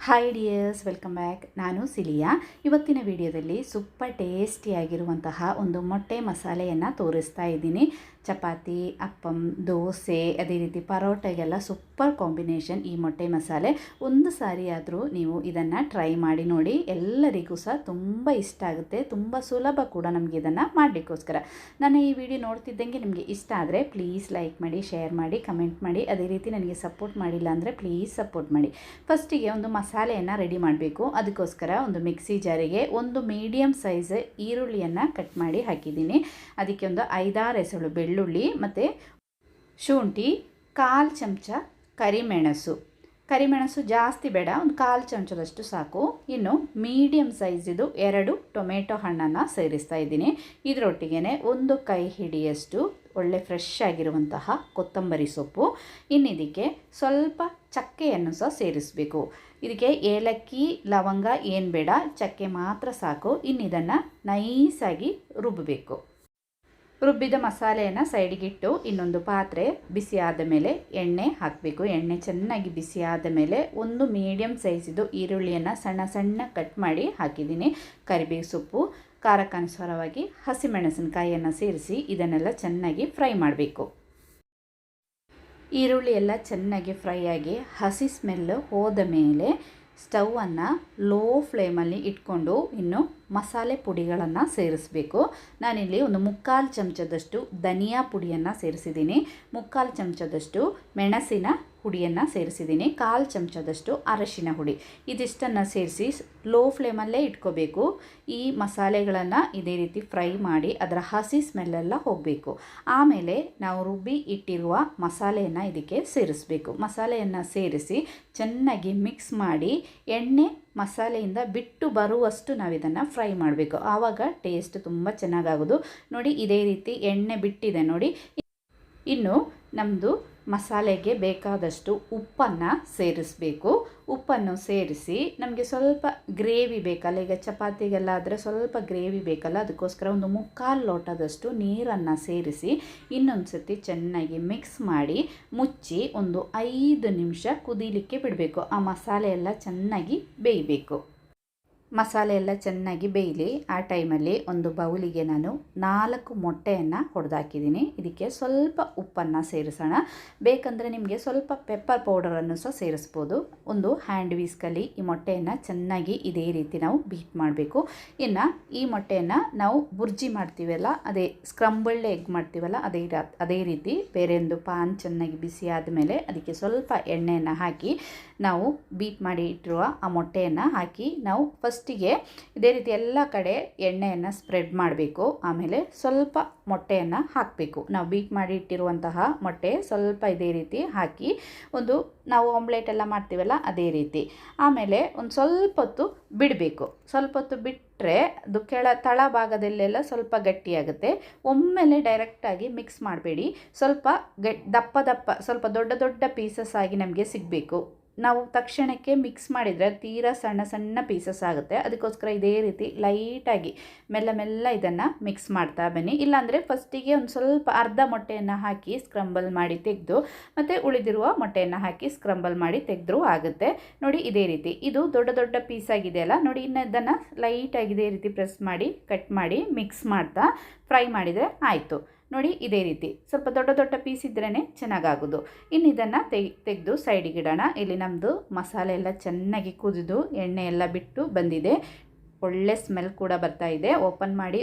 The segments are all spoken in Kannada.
Hi dears, welcome back. ನಾನು ಸಿಲಿಯಾ. ಇವತ್ತಿನ ವಿಡಿಯೋದಲ್ಲಿ ಸೂಪರ್ ಟೇಸ್ಟಿಯಾಗಿರುವಂತಹ ಒಂದು ಮೊಟ್ಟೆ ಮಸಾಲೆಯನ್ನು ತೋರಿಸ್ತಾ ಇದ್ದೀನಿ. ಚಪಾತಿ, ಅಪ್ಪಂ, ದೋಸೆ, ಅದೇ ರೀತಿ ಪರೋಟಗೆಲ್ಲ ಸೂಪರ್ ಕಾಂಬಿನೇಷನ್ ಈ ಮೊಟ್ಟೆ ಮಸಾಲೆ. ಒಂದು ಸಾರಿ ಆದರೂ ನೀವು ಇದನ್ನು ಟ್ರೈ ಮಾಡಿ ನೋಡಿ. ಎಲ್ಲರಿಗೂ ಸಹ ತುಂಬ ಇಷ್ಟ ಆಗುತ್ತೆ. ತುಂಬ ಸುಲಭ ಕೂಡ ನಮಗೆ ಇದನ್ನು ಮಾಡಲಿಕ್ಕೋಸ್ಕರ. ನಾನು ಈ ವಿಡಿಯೋ ನೋಡ್ತಿದ್ದಂಗೆ ನಿಮಗೆ ಇಷ್ಟ ಆದರೆ ಪ್ಲೀಸ್ ಲೈಕ್ ಮಾಡಿ, ಶೇರ್ ಮಾಡಿ, ಕಮೆಂಟ್ ಮಾಡಿ. ಅದೇ ರೀತಿ ನನಗೆ ಸಪೋರ್ಟ್ ಮಾಡಿಲ್ಲ ಅಂದರೆ ಪ್ಲೀಸ್ ಸಪೋರ್ಟ್ ಮಾಡಿ. ಫಸ್ಟಿಗೆ ಒಂದು ಮಸಾಲೆಯನ್ನು ರೆಡಿ ಮಾಡಬೇಕು. ಅದಕ್ಕೋಸ್ಕರ ಒಂದು ಮಿಕ್ಸಿ ಜಾರಿಗೆ ಒಂದು ಮೀಡಿಯಮ್ ಸೈಜ್ ಈರುಳ್ಳಿಯನ್ನು ಕಟ್ ಮಾಡಿ ಹಾಕಿದ್ದೀನಿ. ಅದಕ್ಕೆ ಒಂದು 5-6 ಎಸಳು ಬೆಳ್ಳುಳ್ಳಿ ಮತ್ತು ಶುಂಠಿ, 1/4 ಚಮಚ ಕರಿಮೆಣಸು ಜಾಸ್ತಿ ಬೇಡ, ಒಂದು 1/4 ಚಮಚದಷ್ಟು ಸಾಕು. ಇನ್ನು ಮೀಡಿಯಮ್ ಸೈಜಿದು 2 ಟೊಮೆಟೊ ಹಣ್ಣನ್ನು ಸೇರಿಸ್ತಾ ಇದ್ದೀನಿ. ಇದರೊಟ್ಟಿಗೆ ಒಂದು ಕೈ ಹಿಡಿಯಷ್ಟು ಒಳ್ಳೆ ಫ್ರೆಶ್ ಆಗಿರುವಂತಹ ಕೊತ್ತಂಬರಿ ಸೊಪ್ಪು. ಇನ್ನಿದಕ್ಕೆ ಸ್ವಲ್ಪ ಚಕ್ಕೆಯನ್ನು ಸಹ ಸೇರಿಸಬೇಕು. ಇದಕ್ಕೆ ಏಲಕ್ಕಿ, ಲವಂಗ ಏನು ಬೇಡ, ಚಕ್ಕೆ ಮಾತ್ರ ಸಾಕು. ಇನ್ನಿದನ್ನು ನೈಸಾಗಿ ರುಬ್ಬಬೇಕು. ರುಬ್ಬಿದ ಮಸಾಲೆಯನ್ನು ಸೈಡಿಗಿಟ್ಟು ಇನ್ನೊಂದು ಪಾತ್ರೆ ಬಿಸಿ ಆದ ಮೇಲೆ ಎಣ್ಣೆ ಹಾಕಬೇಕು. ಎಣ್ಣೆ ಚೆನ್ನಾಗಿ ಬಿಸಿ ಆದ ಮೇಲೆ ಒಂದು ಮೀಡಿಯಮ್ ಸೈಜಿದು ಈರುಳ್ಳಿಯನ್ನು ಸಣ್ಣ ಸಣ್ಣ ಕಟ್ ಮಾಡಿ ಹಾಕಿದ್ದೀನಿ. ಕರಿಬೇವು ಸೊಪ್ಪು, ಖಾರಕ್ಕನುಸಾರವಾಗಿ ಹಸಿಮೆಣಸಿನಕಾಯಿಯನ್ನು ಸೇರಿಸಿ ಇದನ್ನೆಲ್ಲ ಚೆನ್ನಾಗಿ ಫ್ರೈ ಮಾಡಬೇಕು. ಈರುಳ್ಳಿ ಎಲ್ಲ ಚೆನ್ನಾಗಿ ಫ್ರೈ ಆಗಿ ಹಸಿ ಸ್ಮೆಲ್ಲು ಹೋದ ಮೇಲೆ ಸ್ಟವನ್ನು ಲೋ ಫ್ಲೇಮಲ್ಲಿ ಇಟ್ಕೊಂಡು ಇನ್ನು ಮಸಾಲೆ ಪುಡಿಗಳನ್ನು ಸೇರಿಸಬೇಕು. ನಾನಿಲ್ಲಿ ಒಂದು 3/4 ಚಮಚದಷ್ಟು ಧನಿಯಾ ಪುಡಿಯನ್ನು ಸೇರಿಸಿದ್ದೀನಿ, 3/4 ಚಮಚದಷ್ಟು ಮೆಣಸಿನ ಹುಡಿಯನ್ನು ಸೇರಿಸಿದ್ದೀನಿ, 1/4 ಚಮಚದಷ್ಟು ಅರಶಿನ ಹುಡಿ. ಇದಿಷ್ಟನ್ನು ಸೇರಿಸಿ ಲೋ ಫ್ಲೇಮಲ್ಲೇ ಇಟ್ಕೋಬೇಕು. ಈ ಮಸಾಲೆಗಳನ್ನು ಇದೇ ರೀತಿ ಫ್ರೈ ಮಾಡಿ ಅದರ ಹಸಿ ಸ್ಮೆಲ್ಲೆಲ್ಲ ಹೋಗಬೇಕು. ಆಮೇಲೆ ನಾವು ರುಬ್ಬಿ ಇಟ್ಟಿರುವ ಮಸಾಲೆಯನ್ನು ಇದಕ್ಕೆ ಸೇರಿಸಬೇಕು. ಮಸಾಲೆಯನ್ನು ಸೇರಿಸಿ ಚೆನ್ನಾಗಿ ಮಿಕ್ಸ್ ಮಾಡಿ ಎಣ್ಣೆ ಮಸಾಲೆಯಿಂದ ಬಿಟ್ಟು ಬರುವಷ್ಟು ನಾವು ಇದನ್ನು ಫ್ರೈ ಮಾಡಬೇಕು. ಆವಾಗ ಟೇಸ್ಟ್ ತುಂಬ ಚೆನ್ನಾಗಾಗೋದು. ನೋಡಿ, ಇದೇ ರೀತಿ ಎಣ್ಣೆ ಬಿಟ್ಟಿದೆ ನೋಡಿ. ಇನ್ನು ನಮ್ಮದು ಮಸಾಲೆಗೆ ಬೇಕಾದಷ್ಟು ಉಪ್ಪನ್ನು ಸೇರಿಸಬೇಕು. ಉಪ್ಪನ್ನು ಸೇರಿಸಿ ನಮಗೆ ಸ್ವಲ್ಪ ಗ್ರೇವಿ ಬೇಕಲ್ಲ, ಈಗ ಚಪಾತಿಗೆಲ್ಲ ಆದರೆ ಸ್ವಲ್ಪ ಗ್ರೇವಿ ಬೇಕಲ್ಲ, ಅದಕ್ಕೋಸ್ಕರ ಒಂದು 3/4 ಲೋಟದಷ್ಟು ನೀರನ್ನು ಸೇರಿಸಿ ಇನ್ನೊಂದು ಸತಿ ಚೆನ್ನಾಗಿ ಮಿಕ್ಸ್ ಮಾಡಿ ಮುಚ್ಚಿ ಒಂದು 5 ನಿಮಿಷ ಕುದೀಲಿಕ್ಕೆ ಬಿಡಬೇಕು. ಆ ಮಸಾಲೆ ಎಲ್ಲ ಚೆನ್ನಾಗಿ ಬೇಯಬೇಕು. ಮಸಾಲೆ ಎಲ್ಲ ಚೆನ್ನಾಗಿ ಬೇಯಲಿ. ಆ ಟೈಮಲ್ಲಿ ಒಂದು ಬೌಲಿಗೆ ನಾನು 4 ಮೊಟ್ಟೆಯನ್ನು ಹೊಡೆದಾಕಿದ್ದೀನಿ. ಇದಕ್ಕೆ ಸ್ವಲ್ಪ ಉಪ್ಪನ್ನು ಸೇರಿಸೋಣ. ಬೇಕಂದರೆ ನಿಮಗೆ ಸ್ವಲ್ಪ ಪೆಪ್ಪರ್ ಪೌಡರನ್ನು ಸಹ ಸೇರಿಸ್ಬೋದು. ಒಂದು ಹ್ಯಾಂಡ್ ವಿಸ್ಕಲ್ಲಿ ಈ ಮೊಟ್ಟೆಯನ್ನು ಚೆನ್ನಾಗಿ ಇದೇ ರೀತಿ ನಾವು ಬೀಟ್ ಮಾಡಬೇಕು. ಇನ್ನು ಈ ಮೊಟ್ಟೆಯನ್ನು ನಾವು ಬುರ್ಜಿ ಮಾಡ್ತೀವಲ್ಲ, ಅದೇ ಸ್ಕ್ರಂಬಲ್ಡ್ ಎಗ್ ಮಾಡ್ತೀವಲ್ಲ, ಅದೇ ರೀತಿ ಬೇರೆ ಒಂದು ಪಾನ್ ಚೆನ್ನಾಗಿ ಬಿಸಿ ಆದಮೇಲೆ ಅದಕ್ಕೆ ಸ್ವಲ್ಪ ಎಣ್ಣೆಯನ್ನು ಹಾಕಿ ನಾವು ಬೀಟ್ ಮಾಡಿ ಇಟ್ಟಿರುವ ಆ ಮೊಟ್ಟೆಯನ್ನು ಹಾಕಿ ನಾವು ಫಸ್ಟಿಗೆ ಇದೇ ರೀತಿ ಎಲ್ಲ ಕಡೆ ಎಣ್ಣೆಯನ್ನು ಸ್ಪ್ರೆಡ್ ಮಾಡಬೇಕು. ಆಮೇಲೆ ಸ್ವಲ್ಪ ಮೊಟ್ಟೆಯನ್ನು ಹಾಕಬೇಕು. ನಾವು ಬೀಟ್ ಮಾಡಿ ಇಟ್ಟಿರುವಂತಹ ಮೊಟ್ಟೆ ಸ್ವಲ್ಪ ಇದೇ ರೀತಿ ಹಾಕಿ ಒಂದು ನಾವು ಆಮ್ಲೆಟ್ ಎಲ್ಲ ಮಾಡ್ತೀವಲ್ಲ ಅದೇ ರೀತಿ. ಆಮೇಲೆ ಒಂದು ಸ್ವಲ್ಪ ಹೊತ್ತು ಬಿಡಬೇಕು. ಸ್ವಲ್ಪ ಹೊತ್ತು ಬಿಟ್ಟರೆ ಅದು ತಳ ಭಾಗದಲ್ಲೆಲ್ಲ ಸ್ವಲ್ಪ ಗಟ್ಟಿಯಾಗುತ್ತೆ. ಒಮ್ಮೆಲೆ ಡೈರೆಕ್ಟಾಗಿ ಮಿಕ್ಸ್ ಮಾಡಬೇಡಿ. ಸ್ವಲ್ಪ ದಪ್ಪ ಸ್ವಲ್ಪ ದೊಡ್ಡ ಪೀಸಸ್ ಆಗಿ ನಮಗೆ ಸಿಗಬೇಕು. ನಾವು ತಕ್ಷಣಕ್ಕೆ ಮಿಕ್ಸ್ ಮಾಡಿದರೆ ತೀರಾ ಸಣ್ಣ ಸಣ್ಣ ಪೀಸಸ್ ಆಗುತ್ತೆ. ಅದಕ್ಕೋಸ್ಕರ ಇದೇ ರೀತಿ ಲೈಟಾಗಿ ಮೆಲ್ಲ ಇದನ್ನು ಮಿಕ್ಸ್ ಮಾಡ್ತಾ ಬನ್ನಿ. ಇಲ್ಲಾಂದರೆ ಫಸ್ಟಿಗೆ ಒಂದು ಸ್ವಲ್ಪ ಅರ್ಧ ಮೊಟ್ಟೆಯನ್ನು ಹಾಕಿ ಸ್ಕ್ರಂಬಲ್ ಮಾಡಿ ತೆಗೆದು ಮತ್ತು ಉಳಿದಿರುವ ಮೊಟ್ಟೆಯನ್ನು ಹಾಕಿ ಸ್ಕ್ರಂಬಲ್ ಮಾಡಿ ತೆಗೆದ್ರೂ ಆಗುತ್ತೆ. ನೋಡಿ, ಇದೇ ರೀತಿ ಇದು ದೊಡ್ಡ ಪೀಸ್ ಆಗಿದೆಯಲ್ಲ ನೋಡಿ. ಇನ್ನು ಇದನ್ನು ಲೈಟಾಗಿ ಇದೇ ರೀತಿ ಪ್ರೆಸ್ ಮಾಡಿ ಕಟ್ ಮಾಡಿ ಮಿಕ್ಸ್ ಮಾಡ್ತಾ ಫ್ರೈ ಮಾಡಿದರೆ ಆಯಿತು. ನೋಡಿ, ಇದೇ ರೀತಿ ಸ್ವಲ್ಪ ದೊಡ್ಡ ಪೀಸ್ ಇದ್ರೇ ಚೆನ್ನಾಗಾಗೋದು. ಇನ್ನು ಇದನ್ನು ತೆಗೆದು ಸೈಡಿಗಿಡೋಣ. ಇಲ್ಲಿ ನಮ್ಮದು ಮಸಾಲೆ ಎಲ್ಲ ಚೆನ್ನಾಗಿ ಕುದಿದು ಎಣ್ಣೆ ಎಲ್ಲ ಬಿಟ್ಟು ಬಂದಿದೆ. ಒಳ್ಳೆ ಸ್ಮೆಲ್ ಕೂಡ ಬರ್ತಾ ಇದೆ. ಓಪನ್ ಮಾಡಿ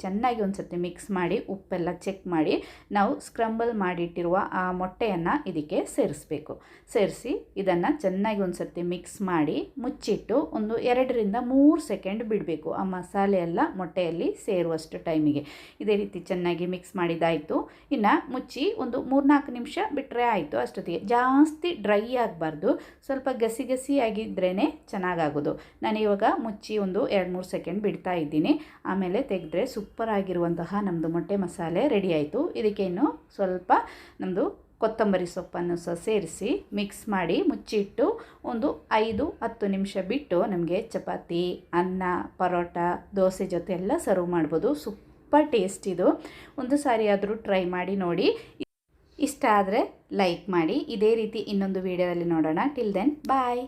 ಚೆನ್ನಾಗಿ ಒಂದು ಸತಿ ಮಿಕ್ಸ್ ಮಾಡಿ ಉಪ್ಪೆಲ್ಲ ಚೆಕ್ ಮಾಡಿ ನಾವು ಸ್ಕ್ರಂಬಲ್ ಮಾಡಿಟ್ಟಿರುವ ಆ ಮೊಟ್ಟೆಯನ್ನು ಇದಕ್ಕೆ ಸೇರಿಸಬೇಕು. ಸೇರಿಸಿ ಇದನ್ನು ಚೆನ್ನಾಗಿ ಒಂದು ಸತಿ ಮಿಕ್ಸ್ ಮಾಡಿ ಮುಚ್ಚಿಟ್ಟು ಒಂದು 2-3 ಸೆಕೆಂಡ್ ಬಿಡಬೇಕು. ಆ ಮಸಾಲೆ ಎಲ್ಲ ಮೊಟ್ಟೆಯಲ್ಲಿ ಸೇರುವಷ್ಟು ಟೈಮಿಗೆ ಇದೇ ರೀತಿ ಚೆನ್ನಾಗಿ ಮಿಕ್ಸ್ ಮಾಡಿದಾಯಿತು. ಇನ್ನು ಮುಚ್ಚಿ ಒಂದು 3-4 ನಿಮಿಷ ಬಿಟ್ಟರೆ ಆಯಿತು. ಅಷ್ಟೊತ್ತಿಗೆ ಜಾಸ್ತಿ ಡ್ರೈ ಆಗಬಾರ್ದು, ಸ್ವಲ್ಪ ಗಸಿ ಆಗಿದ್ರೇ ಚೆನ್ನಾಗಾಗೋದು. ನಾನು ಇವಾಗ ಮುಚ್ಚಿ ಒಂದು 2-3 ಸೆಕೆಂಡ್ ಬಿಡ್ತಾ ಇದ್ದೀನಿ. ಆಮೇಲೆ ತೆಗೆದ್ರೆ ಸೂಪರ್ ಆಗಿರುವಂತಹ ನಮ್ಮದು ಮೊಟ್ಟೆ ಮಸಾಲೆ ರೆಡಿ ಆಯಿತು. ಇದಕ್ಕೆ ಇನ್ನು ಸ್ವಲ್ಪ ನಮ್ಮದು ಕೊತ್ತಂಬರಿ ಸೊಪ್ಪನ್ನು ಸಹ ಸೇರಿಸಿ ಮಿಕ್ಸ್ ಮಾಡಿ ಮುಚ್ಚಿಟ್ಟು ಒಂದು 5-10 ನಿಮಿಷ ಬಿಟ್ಟು ನಮಗೆ ಚಪಾತಿ, ಅನ್ನ, ಪರೋಟ, ದೋಸೆ ಜೊತೆ ಎಲ್ಲ ಸರ್ವ್ ಮಾಡ್ಬೋದು. ಸೂಪರ್ ಟೇಸ್ಟ್ ಇದು. ಒಂದು ಸಾರಿ ಆದರೂ ಟ್ರೈ ಮಾಡಿ ನೋಡಿ. ಇಷ್ಟ ಆದರೆ ಲೈಕ್ ಮಾಡಿ. ಇದೇ ರೀತಿ ಇನ್ನೊಂದು ವಿಡಿಯೋದಲ್ಲಿ ನೋಡೋಣ. ಟಿಲ್ ದೆನ್ ಬಾಯ್.